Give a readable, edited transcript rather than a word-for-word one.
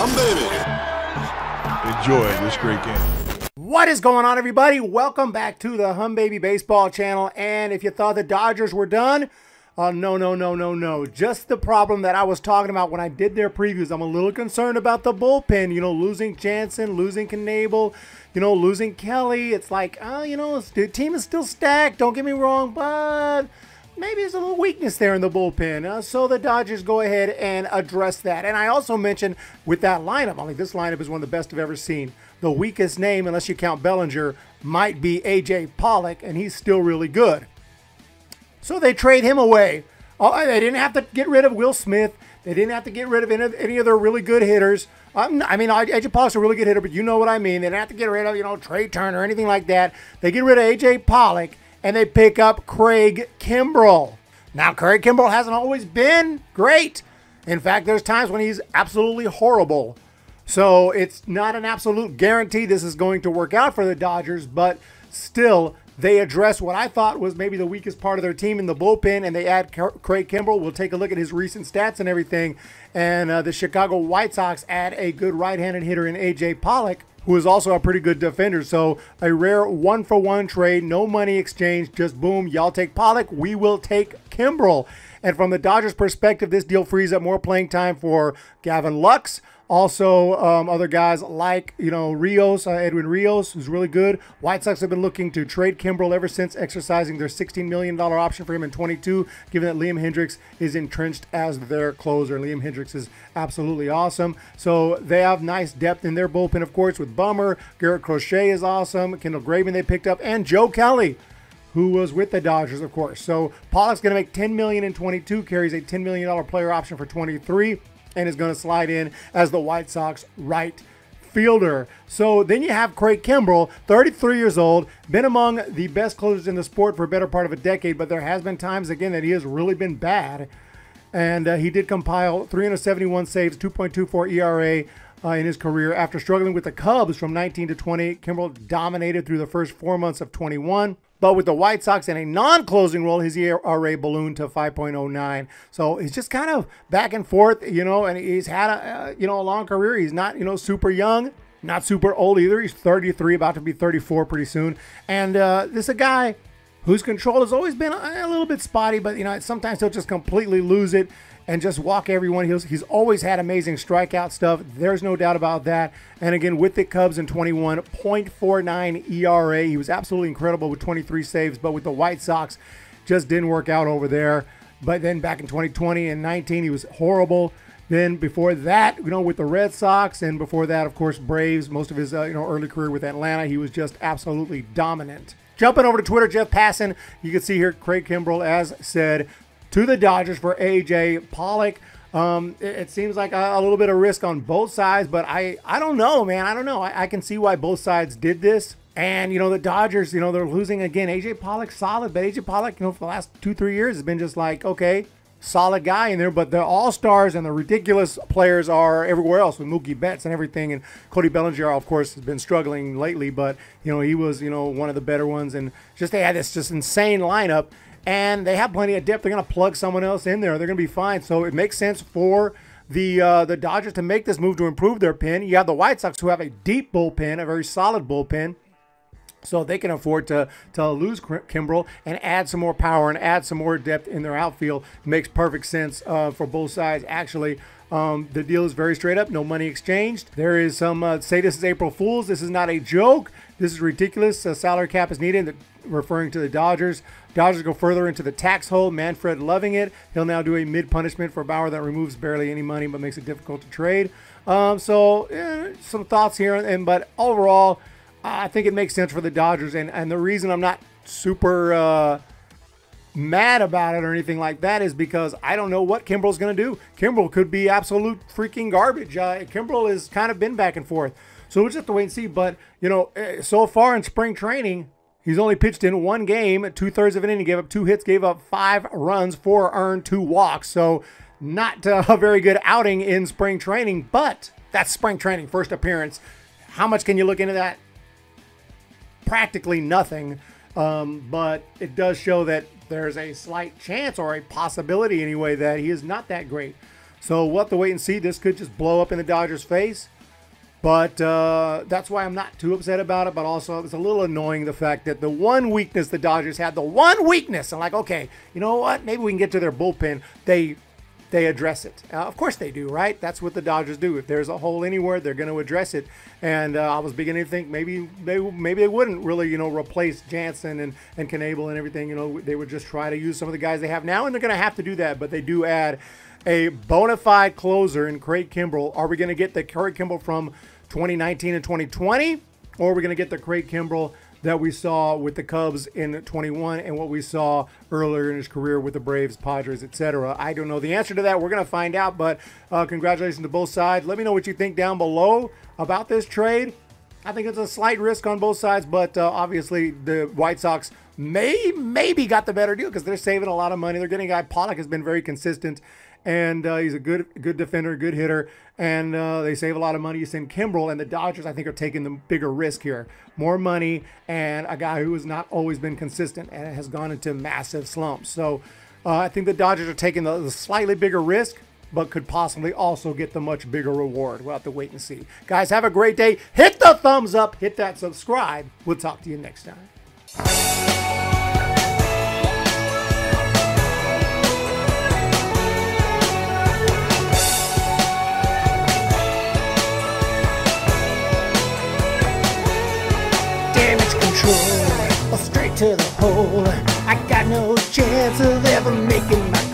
baby. Enjoy this great game. What is going on, everybody? Welcome back to the Baby Baseball channel. And if you thought the Dodgers were done, no. Just the problem that I was talking about when I did their previews. I'm a little concerned about the bullpen. You know, losing Jansen, losing Knebel, losing Kelly. It's like, the team is still stacked. Don't get me wrong, but maybe there's a little weakness there in the bullpen. So the Dodgers go ahead and address that. And I also mentioned with that lineup, I think this lineup is one of the best I've ever seen. The weakest name, unless you count Bellinger, might be AJ Pollock, and he's still really good. So they trade him away. They didn't have to get rid of Will Smith. They didn't have to get rid of any of their really good hitters. I mean, AJ Pollock's a really good hitter, but you know what I mean. They didn't have to get rid of, Trey Turner or anything like that. They get rid of AJ Pollock, and they pick up Craig Kimbrel. Now, Craig Kimbrel hasn't always been great. In fact, there's times when he's absolutely horrible. So it's not an absolute guarantee this is going to work out for the Dodgers, but still, they address what I thought was maybe the weakest part of their team in the bullpen, and they add Craig Kimbrel. We'll take a look at his recent stats and everything. And the Chicago White Sox add a good right-handed hitter in AJ Pollock, who is also a pretty good defender. So a rare one-for-one trade, no money exchange, just boom, y'all take Pollock, we will take Kimbrel. And from the Dodgers' perspective, this deal frees up more playing time for Gavin Lux. Also, other guys like, Rios, Edwin Rios, who's really good. White Sox have been looking to trade Kimbrel ever since exercising their $16 million option for him in 22, given that Liam Hendriks is entrenched as their closer. Liam Hendriks is absolutely awesome. So they have nice depth in their bullpen, of course, with Bummer. Garrett Crochet is awesome. Kendall Graveman they picked up, and Joe Kelly, who was with the Dodgers, of course. So Pollock's going to make $10 million in 22, carries a $10 million player option for 23, and is going to slide in as the White Sox right fielder. So then you have Craig Kimbrel, 33 years old, been among the best closers in the sport for a better part of a decade, but there has been times, again, that he has really been bad. And he did compile 371 saves, 2.24 ERA in his career. After struggling with the Cubs from 19 to 20, Kimbrel dominated through the first 4 months of 21. But with the White Sox in a non-closing role, his ERA ballooned to 5.09. So he's just kind of back and forth, and he's had a long career. He's not, super young, not super old either. He's 33, about to be 34 pretty soon. And this is a guy whose control has always been a little bit spotty, but, sometimes he'll just completely lose it and just walk everyone. He's always had amazing strikeout stuff. There's no doubt about that. And again, with the Cubs in 21, 0.49 ERA. He was absolutely incredible with 23 saves, but with the White Sox, just didn't work out over there. But then back in 2020 and 19, he was horrible. Then before that, with the Red Sox, and before that, of course, Braves, most of his early career with Atlanta, he was just absolutely dominant. Jumping over to Twitter, Jeff Passan, you can see here Craig Kimbrel, as said, to the Dodgers for AJ Pollock. It seems like a little bit of risk on both sides, but I don't know, man. I don't know. I can see why both sides did this. And, the Dodgers, they're losing again. AJ Pollock's solid, but AJ Pollock, for the last 2-3 years has been just like, okay, solid guy in there, but the all-stars and the ridiculous players are everywhere else with Mookie Betts and everything. And Cody Bellinger, of course, has been struggling lately, but, he was, one of the better ones. And just they had this just insane lineup. And they have plenty of depth. They're going to plug someone else in there. They're going to be fine. So it makes sense for the Dodgers to make this move to improve their pen. You have the White Sox, who have a deep bullpen, a very solid bullpen. So they can afford to lose Kimbrel and add some more power and add some more depth in their outfield. It makes perfect sense for both sides. Actually, the deal is very straight up. No money exchanged. There is some say this is April Fool's. This is not a joke. This is ridiculous. A salary cap is needed, referring to the Dodgers. Dodgers go further into the tax hole. Manfred loving it. He'll now do a mid-punishment for Bauer that removes barely any money but makes it difficult to trade. Some thoughts here. But overall, I think it makes sense for the Dodgers. And the reason I'm not super mad about it or anything like that is because I don't know what Kimbrel's going to do. Kimbrel could be absolute freaking garbage. Kimbrel has kind of been back and forth. So we'll just have to wait and see. But, so far in spring training, he's only pitched in one game, 2/3 of an inning, gave up 2 hits, gave up 5 runs, 4 earned, 2 walks. So not a very good outing in spring training, but that's spring training, first appearance. How much can you look into that? Practically nothing. But it does show that there's a slight chance, or a possibility anyway, that he is not that great. So we'll have to wait and see. This could just blow up in the Dodgers' face. But that's why I'm not too upset about it. But also, it's a little annoying, the fact that the one weakness the Dodgers had, the one weakness, I'm like, okay, you know what? Maybe we can get to their bullpen. They address it. Of course they do, right? That's what the Dodgers do. If there's a hole anywhere, they're going to address it. And I was beginning to think maybe they wouldn't really, replace Jansen and Knebel and everything. They would just try to use some of the guys they have now, and they're going to have to do that. But they do add a bona fide closer in Craig Kimbrel. Are we going to get the Craig Kimbrel from 2019 and 2020, or are we going to get the Craig Kimbrel that we saw with the Cubs in 21 and what we saw earlier in his career with the Braves, Padres, etc.? I don't know the answer to that. We're going to find out, but congratulations to both sides. Let me know what you think down below about this trade. I think it's a slight risk on both sides, but obviously the White Sox maybe got the better deal because they're saving a lot of money. They're getting a guy. Pollock has been very consistent, and he's a good defender, good hitter, and they save a lot of money. You send Kimbrel, and the Dodgers, I think, are taking the bigger risk here. More money, and a guy who has not always been consistent and has gone into massive slumps. So I think the Dodgers are taking the slightly bigger risk, but could possibly also get the much bigger reward. We'll have to wait and see. Guys, have a great day. Hit the thumbs up. Hit that subscribe. We'll talk to you next time. Straight to the hole. I got no chance of ever making my